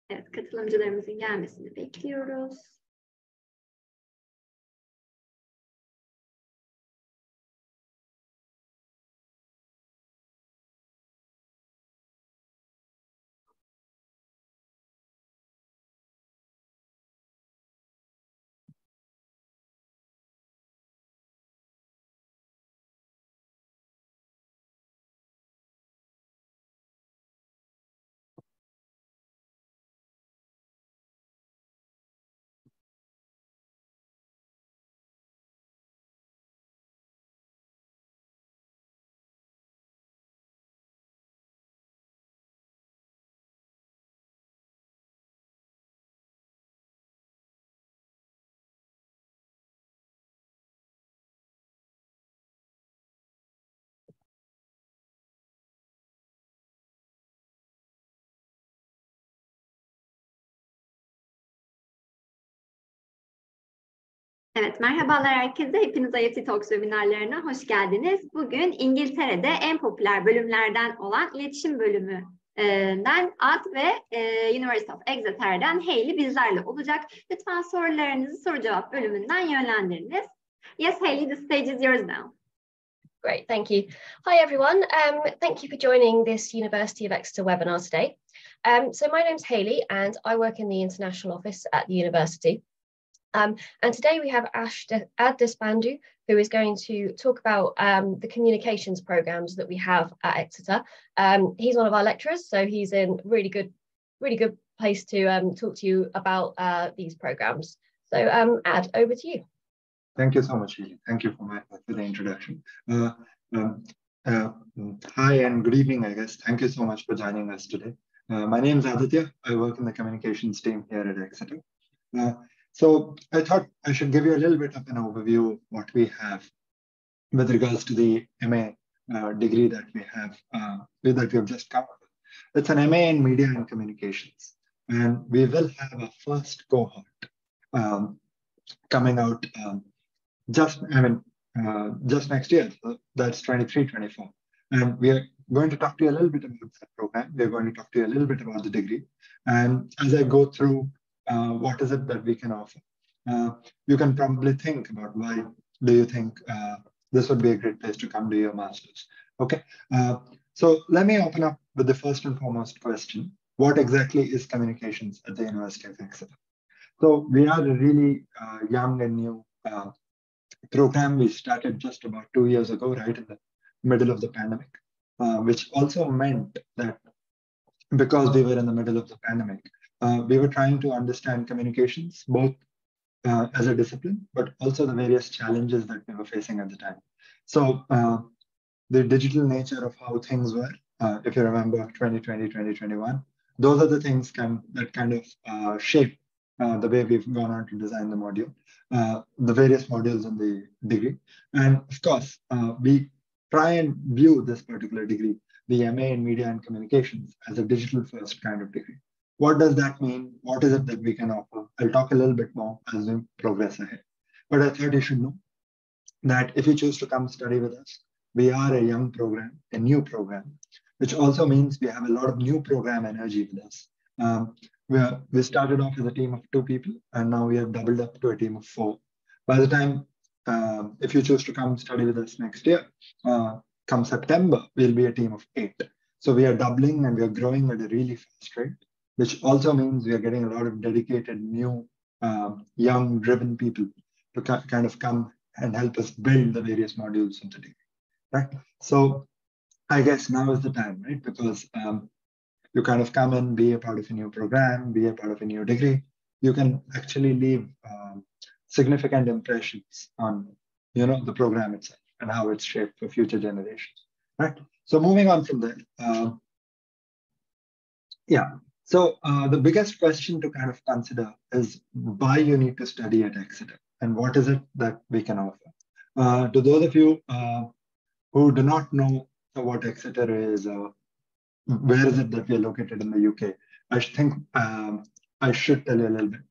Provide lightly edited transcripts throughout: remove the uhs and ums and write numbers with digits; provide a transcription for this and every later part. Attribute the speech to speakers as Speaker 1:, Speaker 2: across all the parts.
Speaker 1: Evet, katılımcılarımızın gelmesini bekliyoruz. Evet, merhabalar herkese. Hepiniz IEFT Talks webinarlarına hoş geldiniz. Bugün İngiltere'de en popüler bölümlerden olan İletişim bölümünden Ad ve University of Exeter'den Hayley bizlerle olacak. Lütfen sorularınızı soru cevap bölümünden yönlendiriniz. Yes, Hayley, the stage is yours now.
Speaker 2: Great, thank you. Hi everyone, thank you for joining this University of Exeter webinar today. So my name's Hayley and I work in the international office at the university. And today we have Ad Deshpandu, who is going to talk about the communications programs that we have at Exeter. He's one of our lecturers, so he's in really good place to talk to you about these programs. So Ad, over to you.
Speaker 3: Thank you so much, Hayley. Thank you for the introduction. Hi and good evening, I guess. Thank you so much for joining us today. My name is Aditya. I work in the communications team here at Exeter. So I thought I should give you a little bit of an overview of what we have with regards to the MA degree that we have, that we have just covered. It's an MA in Media and Communications. And we will have a first cohort coming out just next year. So that's 23-24. And we are going to talk to you a little bit about that program. We're going to talk to you a little bit about the degree. And as I go through what is it that we can offer? You can probably think about why do you think this would be a great place to come to your master's. Okay, so let me open up with the first and foremost question. What exactly is communications at the University of Exeter? So we are a really young and new program. We started just about 2 years ago, right in the middle of the pandemic, which also meant that because we were in the middle of the pandemic, we were trying to understand communications, both as a discipline, but also the various challenges that we were facing at the time. So the digital nature of how things were, if you remember 2020, 2021, those are the things that kind of shape the way we've gone on to design the module, the various modules in the degree. And of course, we try and view this particular degree, the MA in Media and Communications, as a digital first kind of degree. What does that mean? What is it that we can offer? I'll talk a little bit more as we progress ahead. But I thought you should know that if you choose to come study with us, we are a young program, a new program, which also means we have a lot of new program energy with us. We started off as a team of 2 people, and now we have doubled up to a team of 4. By the time, if you choose to come study with us next year, come September, we'll be a team of 8. So we are doubling and we are growing at a really fast rate, which also means we are getting a lot of dedicated, new, young, driven people to kind of come and help us build the various modules in the degree, right? So I guess now is the time, right? Because you kind of come and be a part of a new program, be a part of a new degree. You can actually leave significant impressions on, the program itself and how it's shaped for future generations, right? So moving on from there, So the biggest question to kind of consider is why you need to study at Exeter and what is it that we can offer. To those of you who do not know what Exeter is, where is it that we are located in the UK, I think I should tell you a little bit.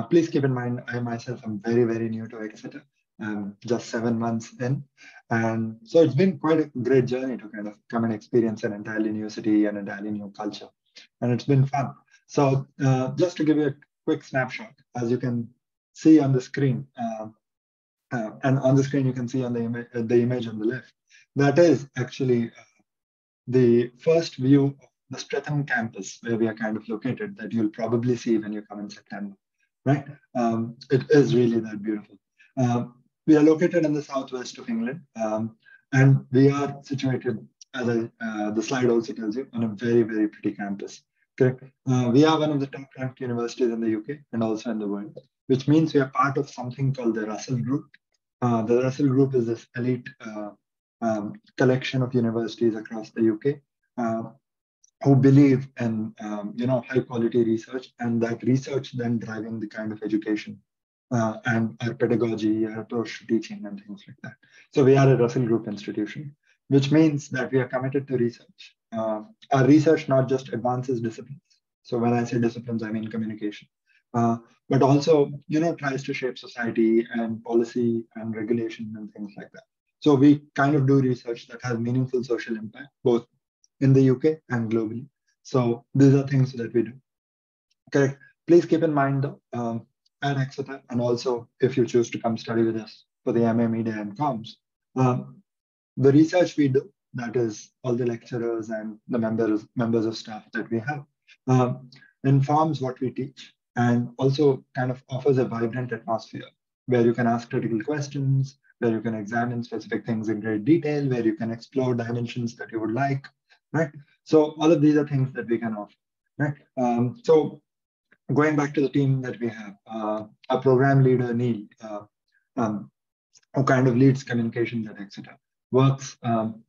Speaker 3: Please keep in mind, I myself am very, very new to Exeter. Just 7 months in. And so it's been quite a great journey to kind of come and experience an entirely new city and entirely new culture. And it's been fun. So just to give you a quick snapshot, as you can see on the screen, and on the screen you can see on the image on the left, that is actually the first view of the Streatham campus, where we are kind of located, that you'll probably see when you come in September, right? It is really that beautiful. We are located in the southwest of England, and we are situated, as the slide also tells you, on a very, very pretty campus. Correct. We are one of the top-ranked universities in the UK and also in the world, which means we are part of something called the Russell Group. The Russell Group is this elite collection of universities across the UK who believe in high-quality research, and that research then driving the kind of education and our pedagogy, our approach to teaching, and things like that. So we are a Russell Group institution, which means that we are committed to research. Our research not just advances disciplines. So when I say disciplines, I mean communication, but also, tries to shape society and policy and regulation and things like that. So we kind of do research that has meaningful social impact, both in the UK and globally. So these are things that we do. Correct. Please keep in mind though, at Exeter, and also if you choose to come study with us for the MA Media and Comms, the research we do, that is all the lecturers and the members of staff that we have, informs what we teach, and also kind of offers a vibrant atmosphere where you can ask critical questions, where you can examine specific things in great detail, where you can explore dimensions that you would like, right? So all of these are things that we can offer, right? So going back to the team that we have, our program leader, Neil, who kind of leads communications at Exeter, works,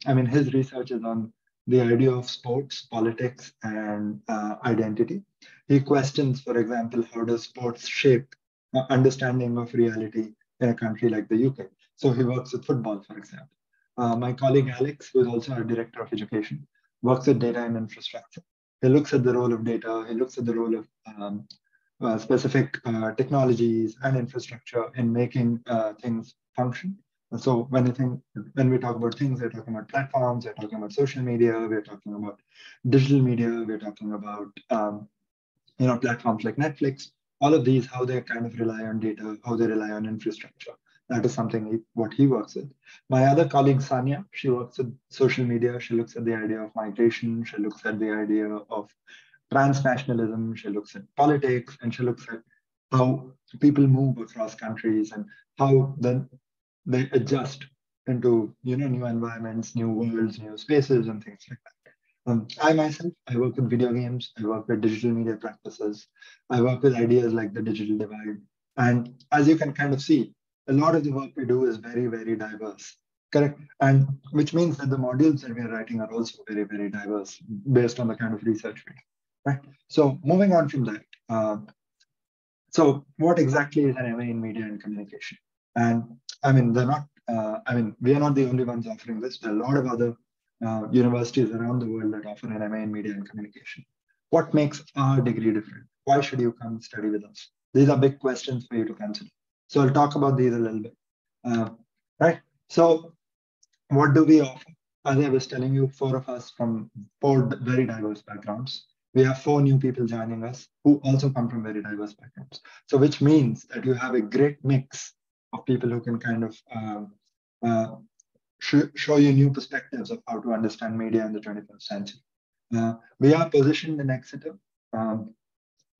Speaker 3: his research is on the idea of sports, politics, and identity. He questions, for example, how does sports shape understanding of reality in a country like the UK? So he works with football, for example. My colleague Alex, who is also our director of education, works with data and infrastructure. He looks at the role of data, he looks at the role of specific technologies and infrastructure in making things function. So when we talk about things, we're talking about platforms, we're talking about social media, we're talking about digital media, we're talking about platforms like Netflix. All of these, how they kind of rely on data, how they rely on infrastructure. That is something what he works with. My other colleague Sanya, she works with social media. She looks at the idea of migration. She looks at the idea of transnationalism. She looks at politics, and she looks at how people move across countries and how then they adjust into new environments, new worlds, new spaces, and things like that. I myself, I work with video games. I work with digital media practices. I work with ideas like the digital divide. And as you can kind of see, a lot of the work we do is very, very diverse. Correct. And which means that the modules that we are writing are also very, very diverse based on the kind of research we do. Right. So moving on from that. So what exactly is an MA in Media and Communication? And they're not, we are not the only ones offering this. There are a lot of other universities around the world that offer an MA in Media and Communication. What makes our degree different? Why should you come study with us? These are big questions for you to consider. So I'll talk about these a little bit, right? So what do we offer? As I was telling you, 4 of us from 4 very diverse backgrounds. We have 4 new people joining us who also come from very diverse backgrounds. So which means that you have a great mix of people who can kind of show you new perspectives of how to understand media in the 21st century. We are positioned in Exeter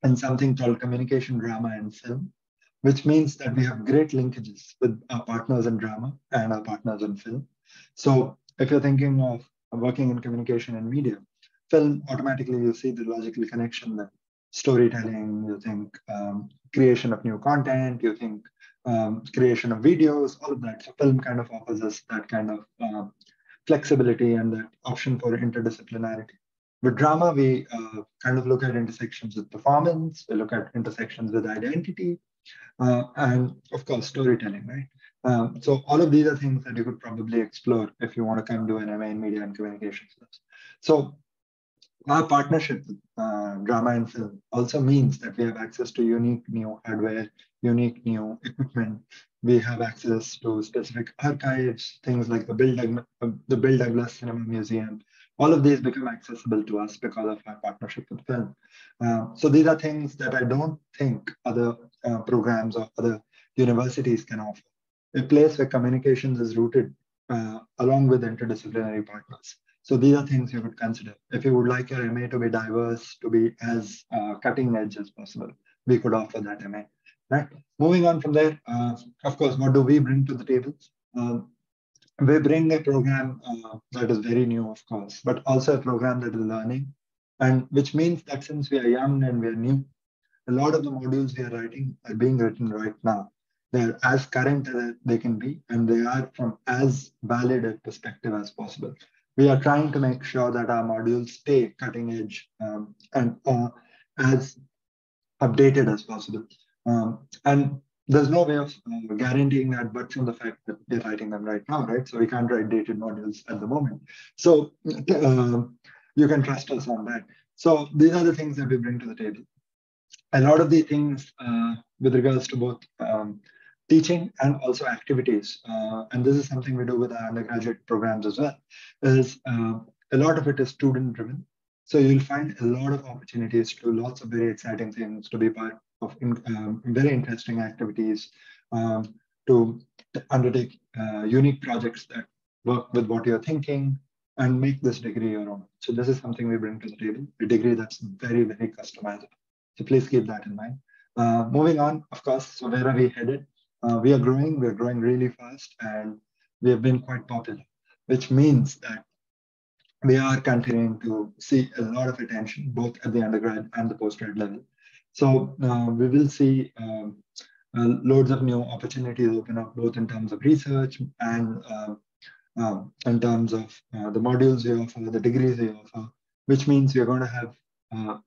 Speaker 3: in something called communication, drama, and film, which means that we have great linkages with our partners in drama and our partners in film. So if you're thinking of working in communication and media, film, automatically you see the logical connection there. Storytelling, you think creation of new content, you think creation of videos, all of that. So film kind of offers us that kind of flexibility and that option for interdisciplinarity. With drama, we kind of look at intersections with performance, we look at intersections with identity, and of course, storytelling, right? So all of these are things that you could probably explore if you want to come do an MA in Media and Communications. So our partnership with drama and film also means that we have access to unique new hardware, unique new equipment. We have access to specific archives, things like the Bill Douglas Cinema Museum. All of these become accessible to us because of our partnership with film. So these are things that I don't think other programs or other universities can offer. A place where communications is rooted along with interdisciplinary partners. So these are things you could consider. If you would like your MA to be diverse, to be as cutting edge as possible, we could offer that MA. Right. Moving on from there, of course, what do we bring to the table? We bring a program that is very new, of course, but also a program that is learning, and which means that since we are young and we are new, a lot of the modules we are writing are being written right now. They're as current as they can be, and they are from as valid a perspective as possible. We are trying to make sure that our modules stay cutting edge and as updated as possible. And there's no way of guaranteeing that, but from the fact that we're writing them right now, right? So we can't write dated modules at the moment. So you can trust us on that. So these are the things that we bring to the table. A lot of the things with regards to both teaching and also activities, and this is something we do with our undergraduate programs as well, is a lot of it is student driven. So you'll find a lot of opportunities to do lots of very exciting things, to be part of very interesting activities, to undertake unique projects that work with what you're thinking and make this degree your own. So this is something we bring to the table, a degree that's very, very customizable. So please keep that in mind. Moving on, of course, so where are we headed? We're growing really fast, and we have been quite popular, which means that we are continuing to see a lot of attention, both at the undergrad and the postgrad level. So we will see loads of new opportunities open up, both in terms of research and in terms of the modules we offer, the degrees we offer, which means we're going to have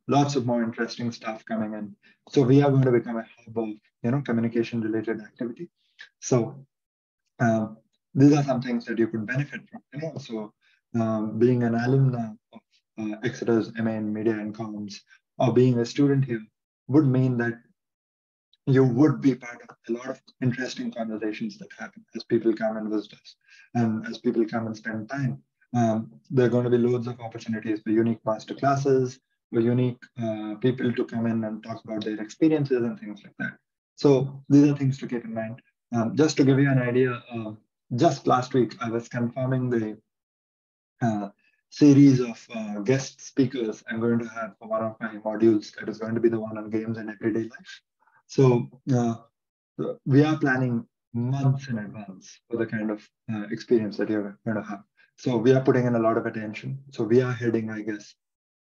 Speaker 3: lots of more interesting stuff coming in. So we are going to become a hub of communication related activity. So these are some things that you could benefit from. So being an alumna of Exeter's MA in Media and Comms, or being a student here, would mean that you would be part of a lot of interesting conversations that happen as people come and visit us, and as people come and spend time. There are going to be loads of opportunities for unique master classes, for unique people to come in and talk about their experiences and things like that. So these are things to keep in mind. Just to give you an idea, just last week, I was confirming the series of guest speakers I'm going to have for one of my modules that is going to be the one on games and everyday life. So we are planning months in advance for the kind of experience that you're going to have. So we are putting in a lot of attention. So we are heading, I guess,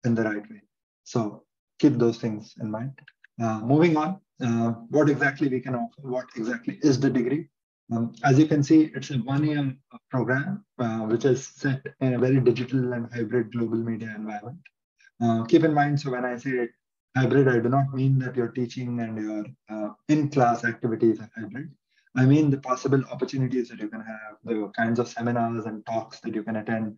Speaker 3: in the right way. So keep those things in mind. Moving on, what exactly we can offer, what exactly is the degree? As you can see, it's a one-year program, which is set in a very digital and hybrid global media environment. Keep in mind, so when I say hybrid, I do not mean that your teaching and your in-class activities are hybrid. I mean the possible opportunities that you can have, the kinds of seminars and talks that you can attend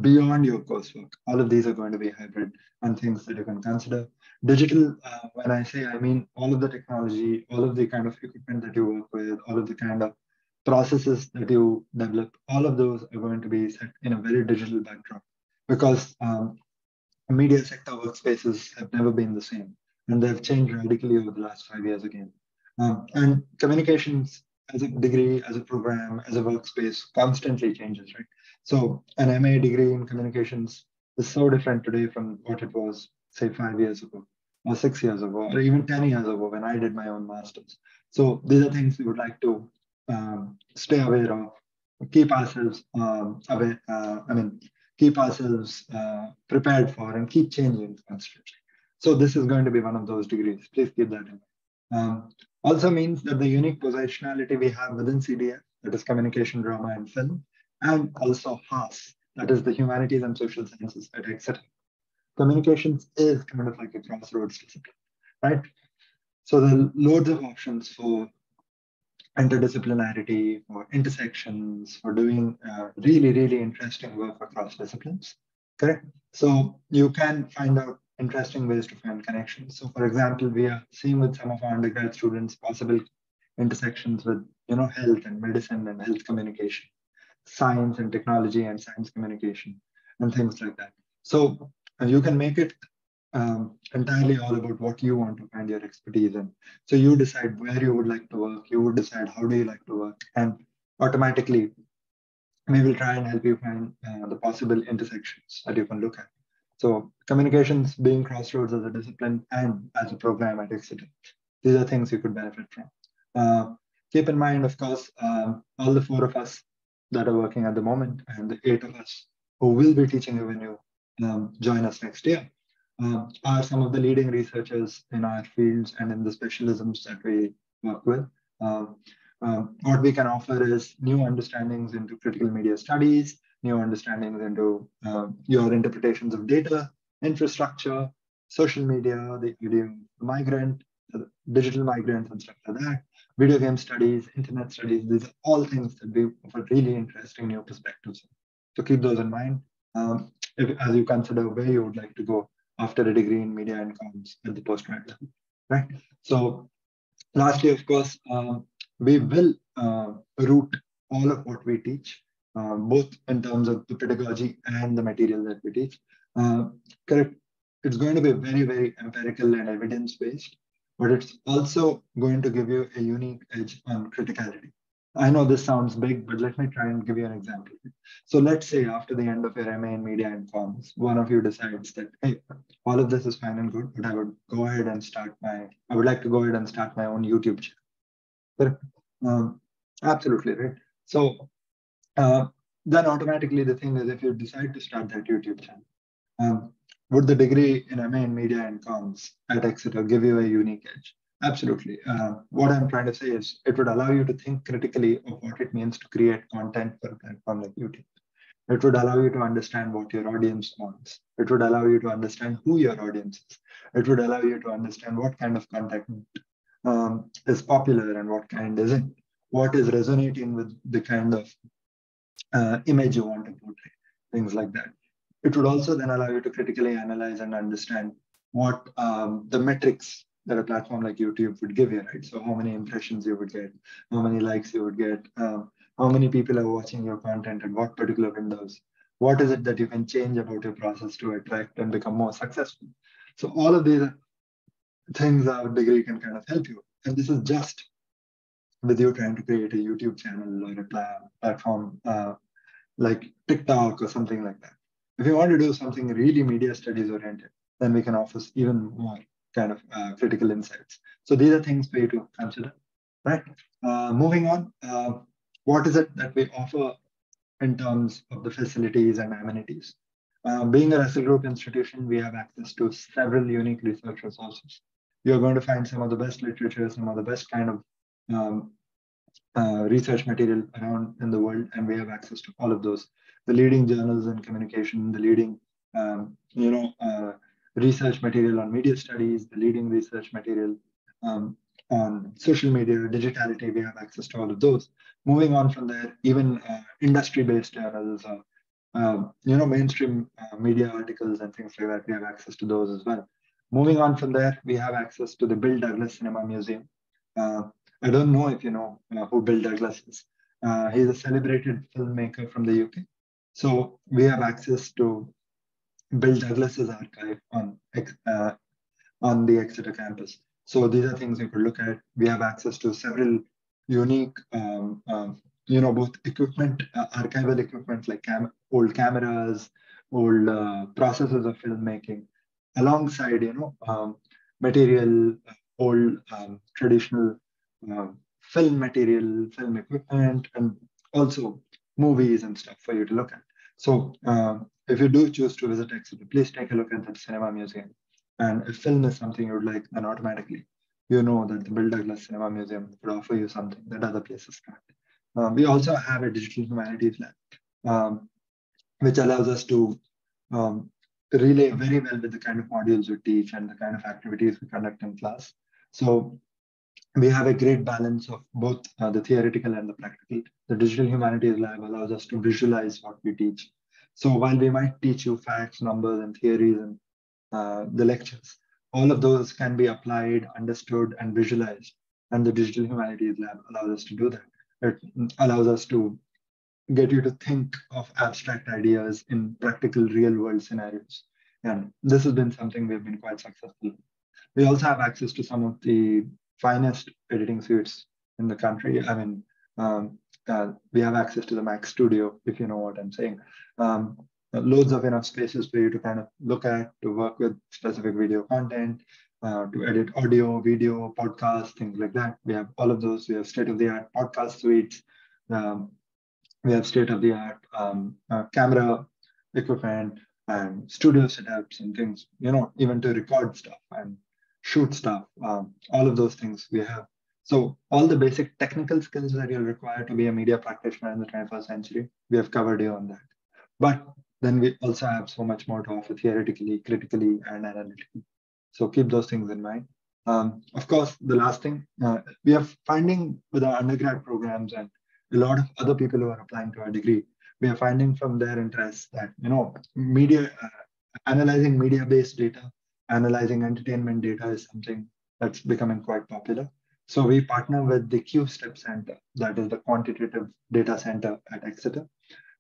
Speaker 3: beyond your coursework. All of these are going to be hybrid and things that you can consider. Digital, when I say, I mean all of the technology, all of the kind of equipment that you work with, all of the kind of processes that you develop, all of those are going to be set in a very digital backdrop, because media sector workspaces have never been the same, and they've changed radically over the last 5 years again. And communications as a degree, as a program, as a workspace constantly changes, right? So an MA degree in communications is so different today from what it was, say, 5 years ago, or 6 years ago, or even 10 years ago when I did my own master's. So these are things we would like to stay aware of, keep ourselves aware, keep ourselves prepared for, and keep changing constantly. So this is going to be one of those degrees. Please keep that in mind. Also means that the unique positionality we have within CDF, that is communication, drama, and film, and also HAS, that is the humanities and social sciences at Exeter. Communications is kind of like a crossroads discipline, right? So there are loads of options for interdisciplinarity, for intersections, for doing really, really interesting work across disciplines. Correct. So you can find out interesting ways to find connections. So for example, we are seeing with some of our undergrad students possible intersections with, health and medicine and health communication, science and technology and science communication, and things like that. So you can make it entirely all about what you want to find your expertise in. So you decide where you would like to work, you would decide how do you like to work, and automatically we will try and help you find the possible intersections that you can look at. So communications being crossroads as a discipline and as a program at Exeter, these are things you could benefit from. Keep in mind, of course, all the 4 of us that are working at the moment and the 8 of us who will be teaching you when you join us next year are some of the leading researchers in our fields and in the specialisms that we work with. What we can offer is new understandings into critical media studies, new understandings into your interpretations of data, infrastructure, social media, the migrant, digital migrants and stuff like that, video game studies, internet studies. These are all things that we offer really interesting new perspectives. So keep those in mind as you consider where you would like to go after a degree in media and comms at the postgrad level, right? So lastly, of course, we will root all of what we teach, both in terms of the pedagogy and the material that we teach. Correct. It's going to be very, very empirical and evidence-based, but it's also going to give you a unique edge on criticality. I know this sounds big, but let me try and give you an example. So let's say after the end of your MA in Media and Comms, one of you decides that, hey, all of this is fine and good, but I would like to go ahead and start my own YouTube channel. Absolutely, right? So then automatically the thing is, if you decide to start that YouTube channel, would the degree in MA in Media and Comms at Exeter give you a unique edge? Absolutely. What I'm trying to say is it would allow you to think critically of what it means to create content for a platform like YouTube. It would allow you to understand what your audience wants. It would allow you to understand who your audience is. It would allow you to understand what kind of content is popular and what kind isn't. What is resonating with the kind of image you want to portray, things like that. It would also then allow you to critically analyze and understand what the metrics that a platform like YouTube would give you, right? So how many impressions you would get, how many likes you would get, how many people are watching your content and what particular windows. What is it that you can change about your process to attract and become more successful? So all of these things our degree can kind of help you. And this is just with you trying to create a YouTube channel or a platform like TikTok or something like that. If you want to do something really media studies oriented, then we can offer even more kind of critical insights. So these are things for you to consider, right? Moving on, what is it that we offer in terms of the facilities and amenities? Being a Russell Group institution, we have access to several unique research resources. You're going to find some of the best literature, some of the best kind of research material around in the world, and we have access to all of those. The leading journals in communication, the leading, research material on media studies, the leading research material on social media, digitality, we have access to all of those. Moving on from there, even industry-based journals, mainstream media articles and things like that, we have access to those as well. Moving on from there, we have access to the Bill Douglas Cinema Museum. I don't know if you know who Bill Douglas is. He's a celebrated filmmaker from the UK. So we have access to Bill Douglas's archive on the Exeter campus. So these are things you could look at. We have access to several unique, both equipment, archival equipment like old cameras, old processes of filmmaking, alongside material, old traditional film material, film equipment, and also movies and stuff for you to look at. So if you do choose to visit Exeter, please take a look at the Cinema Museum. And if film is something you would like, then automatically you know that the Bill Douglas Cinema Museum could offer you something that other places can't. We also have a digital humanities lab, which allows us to relay very well with the kind of modules we teach and the kind of activities we conduct in class. So we have a great balance of both the theoretical and the practical. The digital humanities lab allows us to visualize what we teach. So while we might teach you facts, numbers, and theories and the lectures. All of those can be applied, understood, and visualized. And the Digital Humanities Lab allows us to do that. It allows us to get you to think of abstract ideas in practical real-world scenarios. And this has been something we've been quite successful in. We also have access to some of the finest editing suites in the country. I mean, we have access to the Mac Studio, if you know what I'm saying. Loads of enough spaces for you to kind of look at, to work with specific video content, to edit audio, video, podcasts, things like that. We have all of those. We have state-of-the-art podcast suites. We have state-of-the-art camera equipment and studio setups and things, even to record stuff and shoot stuff. All of those things we have. So all the basic technical skills that you'll require to be a media practitioner in the 21st century, we have covered you on that. But then we also have so much more to offer theoretically, critically, and analytically. So keep those things in mind. Of course, the last thing, we are finding with our undergrad programs and a lot of other people who are applying to our degree, we are finding from their interests that, media, analyzing media-based data, analyzing entertainment data is something that's becoming quite popular. So we partner with the Q-Step Center, that is the Quantitative Data Center at Exeter,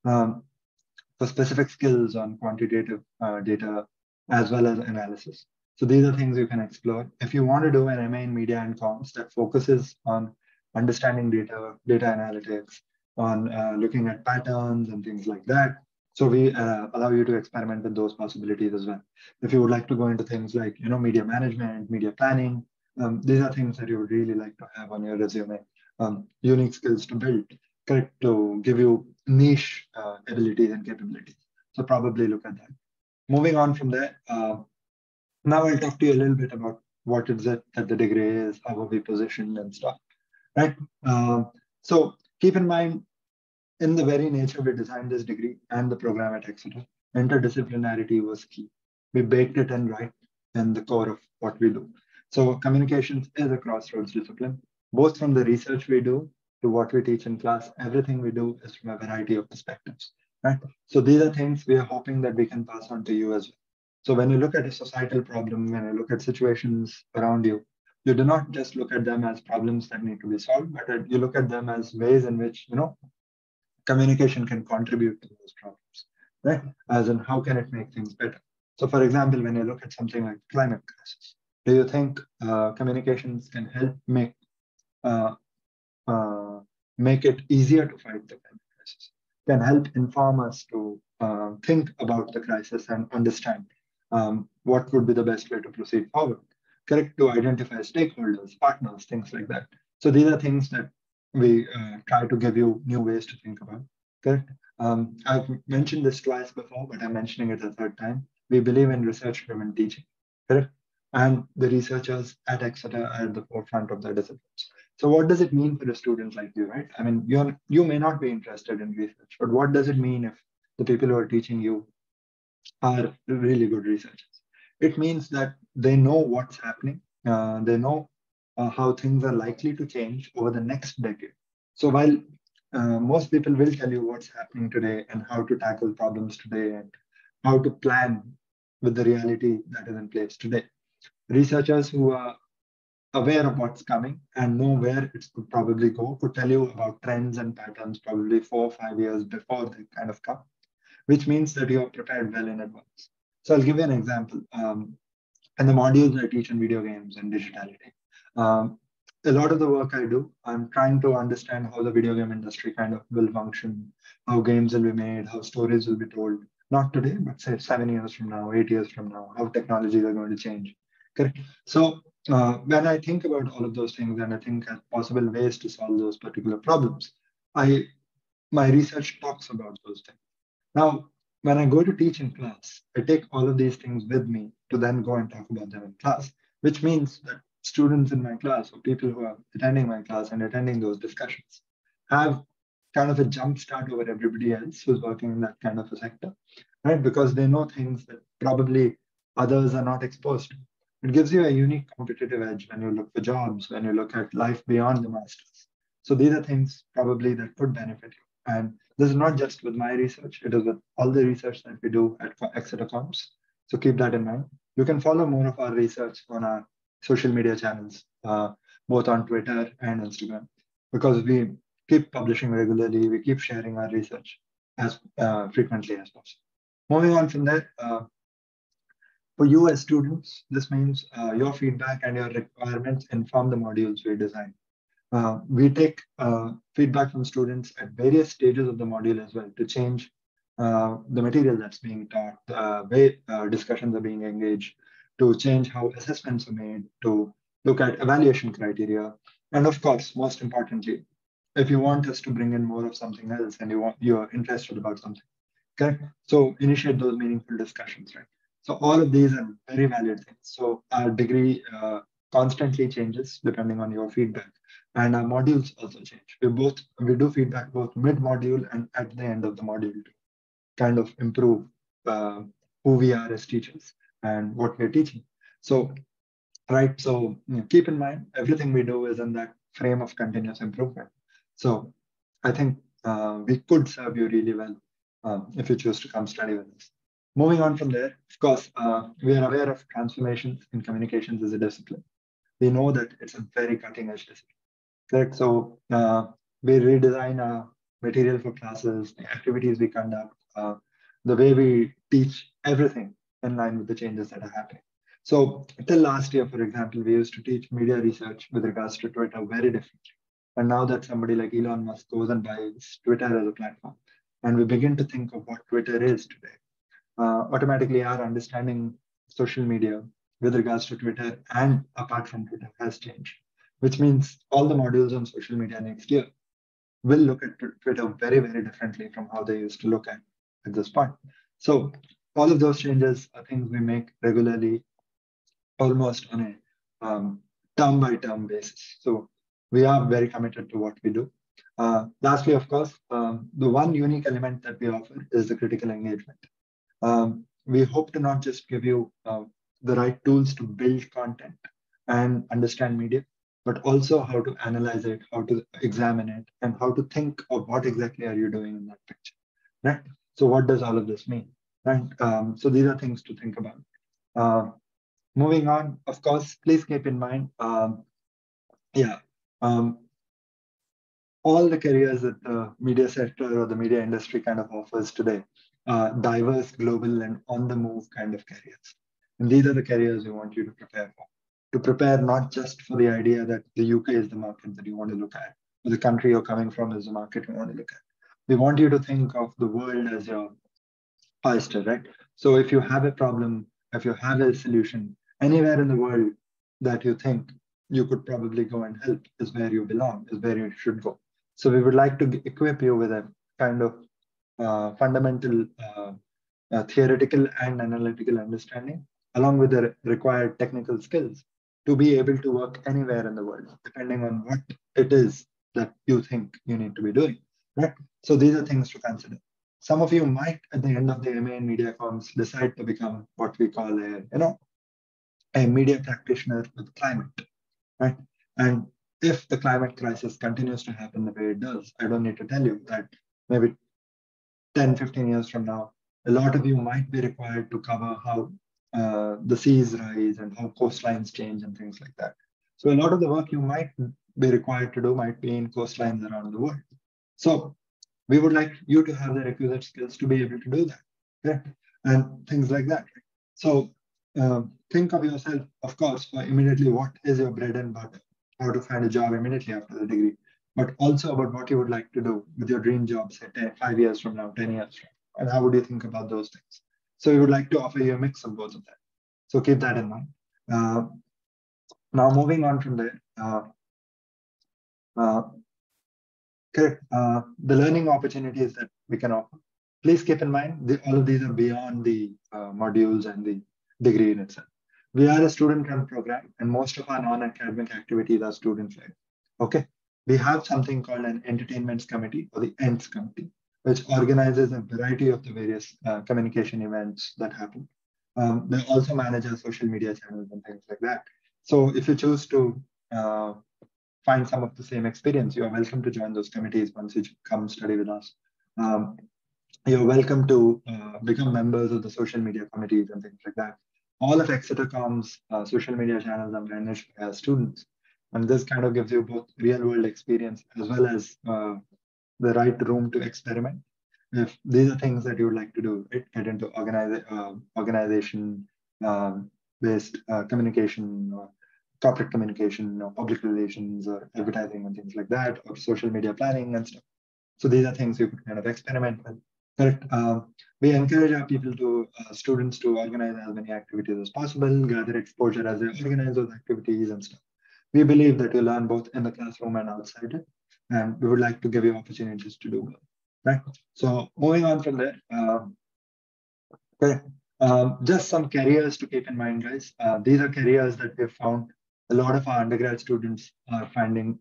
Speaker 3: for specific skills on quantitative data as well as analysis. So these are things you can explore. If you want to do an MA in Media and Comms that focuses on understanding data analytics, on looking at patterns and things like that, so we allow you to experiment with those possibilities as well. If you would like to go into things like, media management, media planning, these are things that you would really like to have on your resume. Unique skills to build, correct, to give you niche abilities and capabilities. So probably look at that. Moving on from there, now I'll talk to you a little bit about what is it that the degree is, how are we positioned and stuff, right? So keep in mind, in the very nature we designed this degree and the program at Exeter, interdisciplinarity was key. We baked it in right in the core of what we do. So communications is a crossroads discipline, both from the research we do to what we teach in class. Everything we do is from a variety of perspectives, right? So these are things we are hoping that we can pass on to you as well. So when you look at a societal problem, when you look at situations around you, you do not just look at them as problems that need to be solved, but you look at them as ways in which, communication can contribute to those problems, right? As in, how can it make things better? So for example, when you look at something like climate crisis, do you think communications can help make it easier to fight the climate crisis, can help inform us to think about the crisis and understand what would be the best way to proceed forward, correct, to identify stakeholders, partners, things like that. So these are things that we try to give you new ways to think about, correct? I've mentioned this twice before, but I'm mentioning it a third time. We believe in research-driven teaching, correct? And the researchers at Exeter are at the forefront of their disciplines. So what does it mean for a student like you, right? I mean, you may not be interested in research, but what does it mean if the people who are teaching you are really good researchers? It means that they know what's happening. They know how things are likely to change over the next decade. So while most people will tell you what's happening today and how to tackle problems today and how to plan with the reality that is in place today, researchers who are aware of what's coming and know where it could probably go could tell you about trends and patterns probably 4 or 5 years before they kind of come, which means that you're prepared well in advance. So I'll give you an example. In the modules I teach in video games and digitality, a lot of the work I do, I'm trying to understand how the video game industry kind of will function, how games will be made, how stories will be told, not today, but say 7 years from now, 8 years from now, how technologies are going to change. Correct. So when I think about all of those things and I think at possible ways to solve those particular problems, my research talks about those things. Now, when I go to teach in class, I take all of these things with me to then go and talk about them in class, which means that students in my class or people who are attending my class and attending those discussions have kind of a jump start over everybody else who's working in that kind of a sector, right? Because they know things that probably others are not exposed to. It gives you a unique competitive edge when you look for jobs, when you look at life beyond the masters. So these are things probably that could benefit you. And this is not just with my research, it is with all the research that we do at Exeter Comms. So keep that in mind. You can follow more of our research on our social media channels, both on Twitter and Instagram, because we keep publishing regularly, we keep sharing our research as frequently as possible. Moving on from there, for you as students, this means your feedback and your requirements inform the modules we design. We take feedback from students at various stages of the module as well to change the material that's being taught, the way discussions are being engaged, to change how assessments are made, to look at evaluation criteria. And of course, most importantly, if you want us to bring in more of something else and you're interested about something, okay? So initiate those meaningful discussions, right? So all of these are very valid things. So our degree constantly changes depending on your feedback, and our modules also change. We do feedback both mid-module and at the end of the module to kind of improve who we are as teachers and what we're teaching. So, right. So keep in mind, everything we do is in that frame of continuous improvement. So I think we could serve you really well if you choose to come study with us. Moving on from there, of course, we are aware of transformations in communications as a discipline. We know that it's a very cutting edge discipline. Correct. So we redesign our material for classes, the activities we conduct, the way we teach, everything in line with the changes that are happening. So till last year, for example, we used to teach media research with regards to Twitter very differently. And now that somebody like Elon Musk goes and buys Twitter as a platform, and we begin to think of what Twitter is today, automatically our understanding social media with regards to Twitter and apart from Twitter has changed, which means all the modules on social media next year will look at Twitter very, very differently from how they used to look at this point. So all of those changes are things we make regularly, almost on a term by term basis. So we are very committed to what we do. Lastly, of course, the one unique element that we offer is the critical engagement. We hope to not just give you the right tools to build content and understand media, but also how to analyze it, how to examine it, and how to think of what exactly are you doing in that picture, right? So what does all of this mean, right? So these are things to think about. Moving on, of course, please keep in mind, all the careers that the media sector or the media industry kind of offers today, diverse, global, and on-the-move kind of careers. And these are the careers we want you to prepare for. To prepare not just for the idea that the UK is the market that you want to look at, or the country you're coming from is the market you want to look at. We want you to think of the world as your oyster, right? So if you have a problem, if you have a solution, anywhere in the world that you think you could probably go and help is where you belong, is where you should go. So we would like to equip you with a kind of fundamental theoretical and analytical understanding, along with the required technical skills to be able to work anywhere in the world, depending on what it is that you think you need to be doing, right? So these are things to consider. Some of you might, at the end of the MA in Media Comms, decide to become what we call a media practitioner with climate, right? And if the climate crisis continues to happen the way it does, I don't need to tell you that maybe 10, 15 years from now, a lot of you might be required to cover how the seas rise and how coastlines change and things like that. So a lot of the work you might be required to do might be in coastlines around the world. So we would like you to have the requisite skills to be able to do that, okay? And things like that. Right? So think of yourself, of course, for immediately what is your bread and butter, how to find a job immediately after the degree, but also about what you would like to do with your dream job, say 5 years from now, 10 years from now, and how would you think about those things? So we would like to offer you a mix of both of them. So keep that in mind. Now moving on from there, the learning opportunities that we can offer. Please keep in mind, all of these are beyond the modules and the degree in itself. We are a student-run program, and most of our non-academic activities are student-led. Okay, we have something called an entertainments committee, or the ENTS committee, which organizes a variety of the various communication events that happen. They also manage our social media channels and things like that. So if you choose to find some of the same experience, you are welcome to join those committees once you come study with us. You're welcome to become members of the social media committees and things like that. all of Exetercom's social media channels are managed by students. And this kind of gives you both real-world experience as well as the right room to experiment. If these are things that you would like to do, right? Get into organization-based communication, or corporate communication, or public relations, or advertising and things like that, or social media planning and stuff. So these are things you could kind of experiment with. Correct. We encourage our students to organize as many activities as possible, gather exposure as they organize those activities and stuff. We believe that you learn both in the classroom and outside it, and we would like to give you opportunities to do both. Right. So moving on from there, just some careers to keep in mind, guys. These are careers that we've found a lot of our undergrad students are finding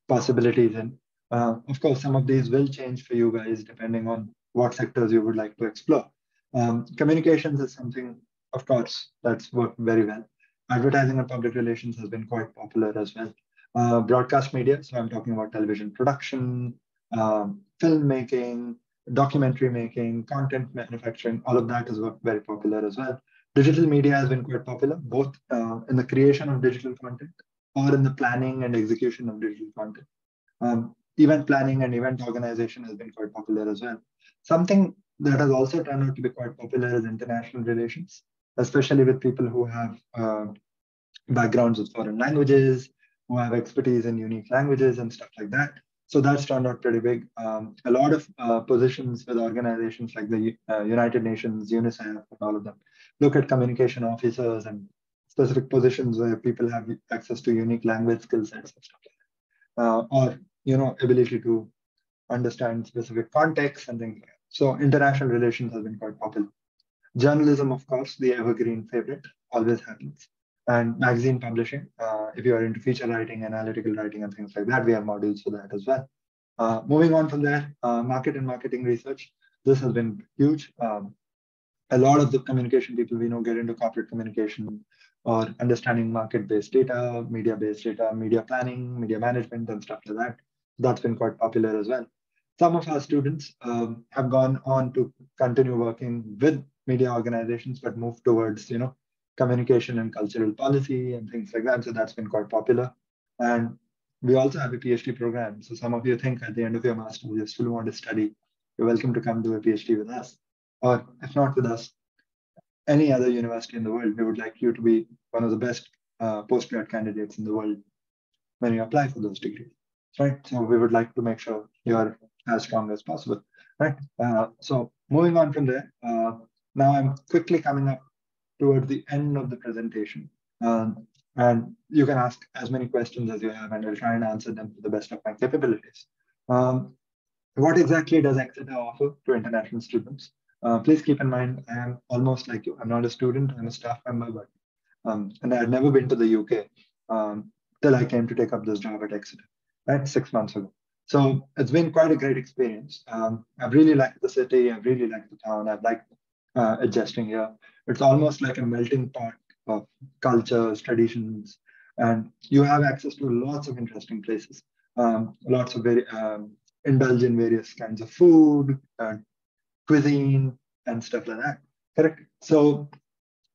Speaker 3: possibilities in. Of course, some of these will change for you guys depending on what sectors you would like to explore. Communications is something, of course, that's worked very well. Advertising and public relations has been quite popular as well. Broadcast media, so I'm talking about television production, filmmaking, documentary making, content manufacturing, all of that has worked very popular as well. Digital media has been quite popular, both in the creation of digital content or in the planning and execution of digital content. Event planning and event organization has been quite popular as well. Something that has also turned out to be quite popular is international relations, especially with people who have backgrounds with foreign languages, who have expertise in unique languages and stuff like that. So that's turned out pretty big. A lot of positions with organizations like the United Nations, UNICEF, and all of them look at communication officers and specific positions where people have access to unique language skill sets and stuff like that. Or ability to understand specific contexts and things like that. So international relations has been quite popular. Journalism, of course, the evergreen favorite, always happens. And magazine publishing, if you are into feature writing, analytical writing, and things like that, we have modules for that as well. Moving on from there, market and marketing research. This has been huge. A lot of the communication people we know get into corporate communication or understanding market-based data, media-based data, media planning, media management, and stuff like that. That's been quite popular as well. Some of our students have gone on to continue working with media organizations, but move towards, communication and cultural policy and things like that. So that's been quite popular. And we also have a PhD program. So some of you think at the end of your master's, you still want to study, you're welcome to come do a PhD with us. Or if not with us, any other university in the world, we would like you to be one of the best postgrad candidates in the world when you apply for those degrees, right? So we would like to make sure you're as strong as possible, right? So moving on from there, now I'm quickly coming up towards the end of the presentation. And you can ask as many questions as you have, and I'll try and answer them to the best of my capabilities. What exactly does Exeter offer to international students? Please keep in mind, I am almost like you. I'm not a student, I'm a staff member, but and I had never been to the UK till I came to take up this job at Exeter, right, 6 months ago. So it's been quite a great experience. I've really liked the city, I've really liked the town, I've liked adjusting here. It's almost like a melting pot of cultures, traditions, and you have access to lots of interesting places. Lots of very indulge in various kinds of food, cuisine, and stuff like that. Correct. So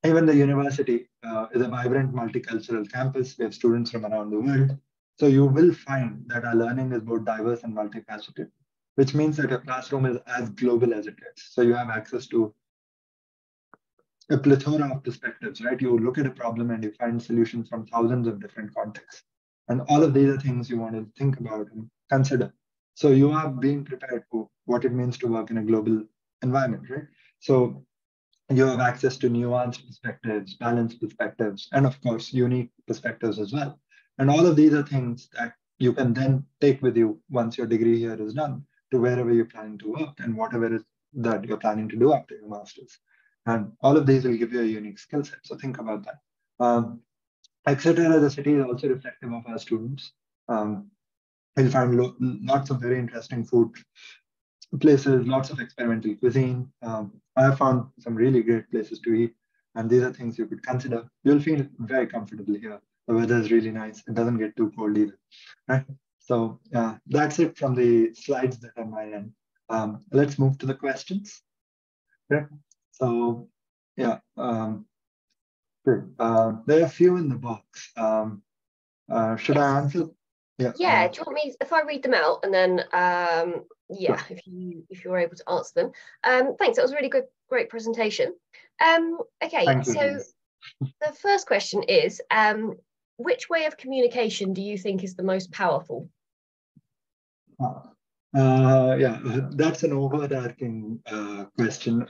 Speaker 3: even the university is a vibrant multicultural campus. We have students from around the world. So you will find that our learning is both diverse and multifaceted, which means that your classroom is as global as it gets. So you have access to a plethora of perspectives, right? You look at a problem and you find solutions from thousands of different contexts. And all of these are things you want to think about and consider. So you are being prepared for what it means to work in a global environment, right? So you have access to nuanced perspectives, balanced perspectives, and of course, unique perspectives as well. And all of these are things that you can then take with you once your degree here is done to wherever you're planning to work and whatever it is that you're planning to do after your master's. And all of these will give you a unique skill set. So think about that. Exeter as a city is also reflective of our students. You'll find lots of very interesting food places, lots of experimental cuisine. I have found some really great places to eat, and these are things you could consider. You'll feel very comfortable here. The weather is really nice. It doesn't get too cold either, right? So that's it from the slides that are my end. Let's move to the questions. Okay. So yeah, Good. There are a few in the box. Should I answer?
Speaker 2: Yeah. Do you want me if I read them out and then yeah, sure. if you're able to answer them. Thanks. That was a really great presentation. Okay, so the first question is, which way of communication do you think is the most powerful?
Speaker 3: Yeah, that's an overarching question.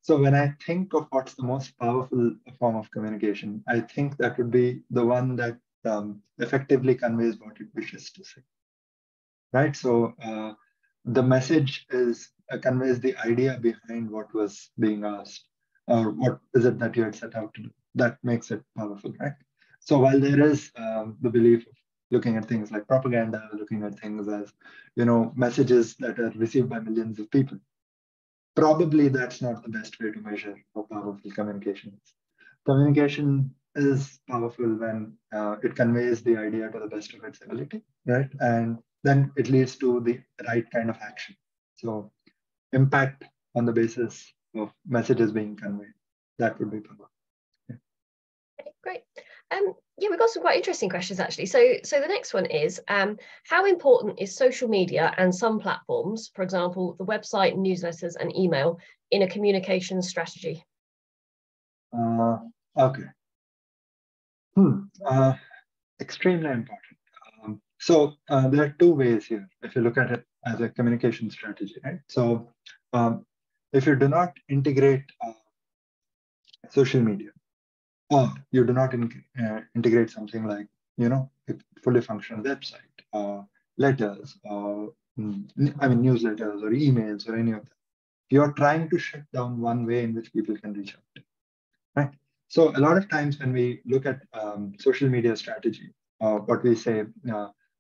Speaker 3: So when I think of what's the most powerful form of communication, I think that would be the one that effectively conveys what it wishes to say, right? So the message conveys the idea behind what was being asked, or what is it that you had set out to do. That makes it powerful, right? So while there is the belief of looking at things like propaganda, looking at things as, messages that are received by millions of people, probably that's not the best way to measure how powerful communication is. Communication is powerful when it conveys the idea to the best of its ability, right? And then it leads to the right kind of action. So impact on the basis of messages being conveyed, that would be powerful. Yeah.
Speaker 2: Okay, great. Yeah, we've got some quite interesting questions actually. So the next one is, how important is social media and some platforms, for example, the website, newsletters, and email, in a communications strategy?
Speaker 3: Okay. Extremely important. So there are two ways here, if you look at it as a communication strategy, right? So if you do not integrate social media, or you do not integrate something like, a fully functional website, letters, newsletters or emails or any of that, you're trying to shut down one way in which people can reach out to, right? So a lot of times when we look at social media strategy, what we say,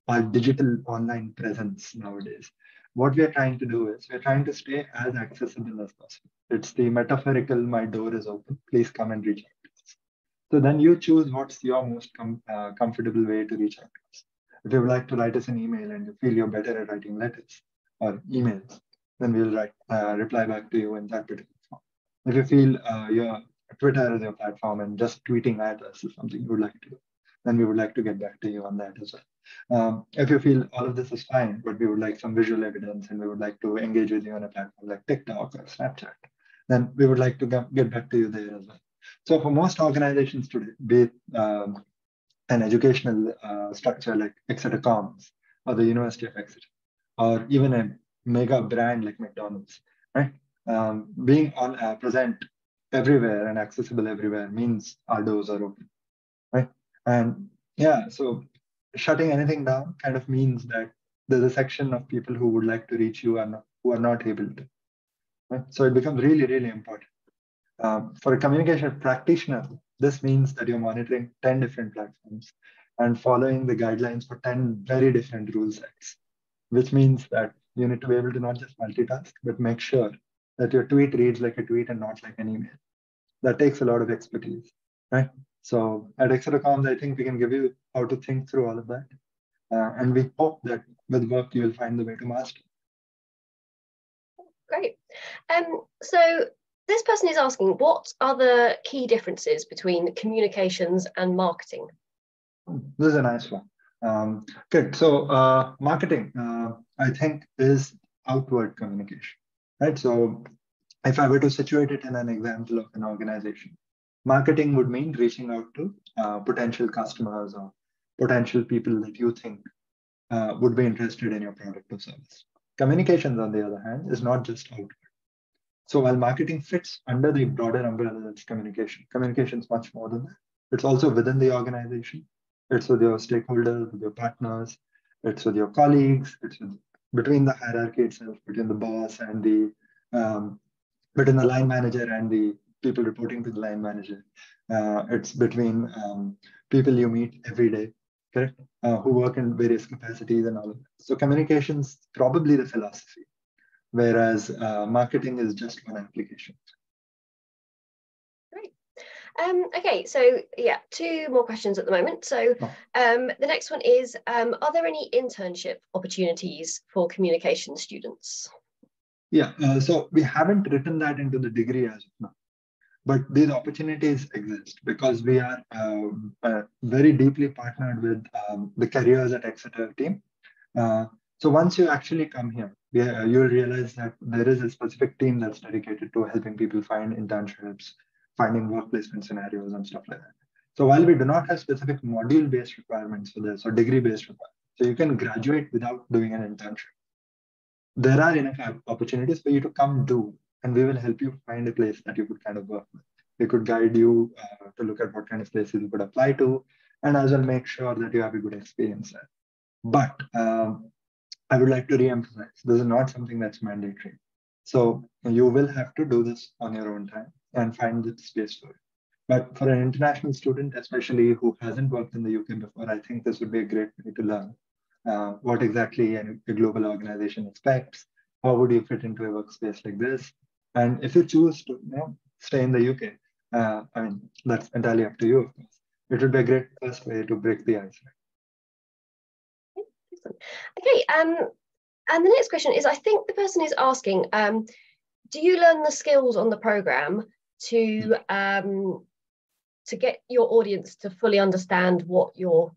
Speaker 3: our digital online presence nowadays, what we're trying to do is we're trying to stay as accessible as possible. It's the metaphorical, my door is open, please come and reach out to us. So then you choose what's your most comfortable way to reach out to us. If you would like to write us an email and you feel you're better at writing letters or emails, then we'll reply back to you in that particular form. If you feel your Twitter is your platform and just tweeting at us is something you would like to do, then we would like to get back to you on that as well. If you feel all of this is fine, but we would like some visual evidence and we would like to engage with you on a platform like TikTok or Snapchat, then we would like to get back to you there as well. So for most organizations today, be it an educational structure like Exeter or the University of Exeter, or even a mega brand like McDonald's, right? Being present everywhere and accessible everywhere means our doors are open, right? And yeah, so shutting anything down kind of means that there's a section of people who would like to reach you and who are not able to, right? So it becomes really, really important. For a communication practitioner, this means that you're monitoring 10 different platforms and following the guidelines for 10 very different rule sets, which means that you need to be able to not just multitask, but make sure that your tweet reads like a tweet and not like an email. That takes a lot of expertise, right? So at Exeter, I think we can give you how to think through all of that. And we hope that with work, you will find the way to master.
Speaker 2: Great. So this person is asking, what are the key differences between communications and marketing?
Speaker 3: This is a nice one. Good. So marketing, I think, is outward communication, right? So if I were to situate it in an example of an organization, marketing would mean reaching out to potential customers or potential people that you think would be interested in your product or service. Communications, on the other hand, is not just outward. So while marketing fits under the broader umbrella that's communication, communication is much more than that. It's also within the organization. It's with your stakeholders, with your partners. It's with your colleagues. It's between the hierarchy itself, between the boss and between the line manager and the people reporting to the line manager. It's between people you meet every day, correct? Who work in various capacities and all of that. So communication's probably the philosophy, whereas marketing is just one application.
Speaker 2: Great. Okay, so yeah, two more questions at the moment. So the next one is, are there any internship opportunities for communication students?
Speaker 3: Yeah, so we haven't written that into the degree as of now. But these opportunities exist because we are very deeply partnered with the careers at Exeter team. So once you actually come here, you'll realize that there is a specific team that's dedicated to helping people find internships, finding work placement scenarios and stuff like that. So while we do not have specific module-based requirements for this or degree-based requirements, so you can graduate without doing an internship. There are enough opportunities for you to come do, and we will help you find a place that you could kind of work with. We could guide you to look at what kind of places you could apply to, and as well make sure that you have a good experience there. But I would like to re-emphasize, this is not something that's mandatory. So you will have to do this on your own time and find the space for it. But for an international student, especially who hasn't worked in the UK before, I think this would be a great way to learn what exactly a global organization expects. How would you fit into a workspace like this? And if you choose to stay in the UK, I mean, that's entirely up to you, of course. It would be a great first way to break the ice.
Speaker 2: Okay, and the next question is, I think the person is asking, do you learn the skills on the program to get your audience to fully understand what you're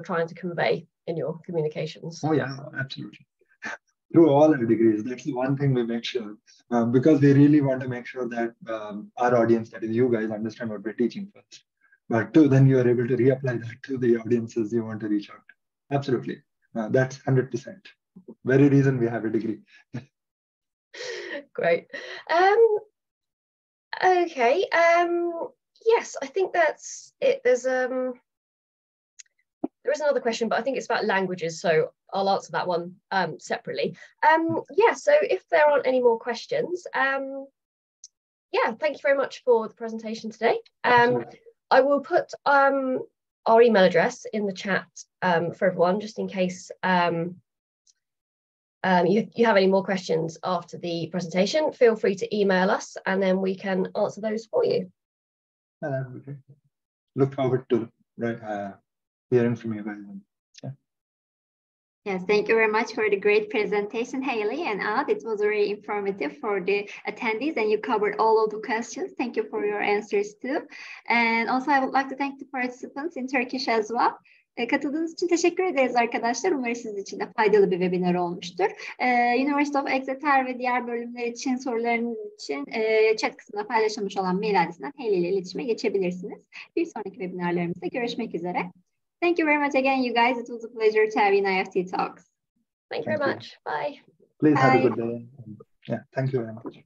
Speaker 2: trying to convey in your communications?
Speaker 3: Oh yeah, absolutely. Through all our degrees, that's the one thing we make sure, because we really want to make sure that our audience, that is you guys, understand what we're teaching first. But two, then you are able to reapply that to the audiences you want to reach out to. Absolutely. That's 100%. Very reason we have a degree.
Speaker 2: Great. Okay. Yes, I think that's it. There is another question, but I think it's about languages, so I'll answer that one separately. Yeah, so if there aren't any more questions, yeah, thank you very much for the presentation today. I will put our email address in the chat for everyone, just in case you have any more questions after the presentation. Feel free to email us and then we can answer those for you.
Speaker 3: That would be great. Look forward to hearing from you guys. Yeah.
Speaker 1: Yes, thank you very much for the great presentation, Haley and Ad. It was very informative for the attendees and you covered all of the questions. Thank you for your answers too. And also I would like to thank the participants in Turkish as well. Katıldığınız için teşekkür ederiz arkadaşlar. Umarım sizin için de faydalı bir webinar olmuştur. University of Exeter ve diğer bölümler için sorularınız için chat kısmında paylaşılmış olan mail adresinden Haley ile iletişime geçebilirsiniz. Bir sonraki webinarlarımızda görüşmek üzere. Thank you very much again, you guys. It was a pleasure to have you in IEFT Talks.
Speaker 2: Thank you very much. Bye.
Speaker 3: Please have a good day. Yeah, thank you very much.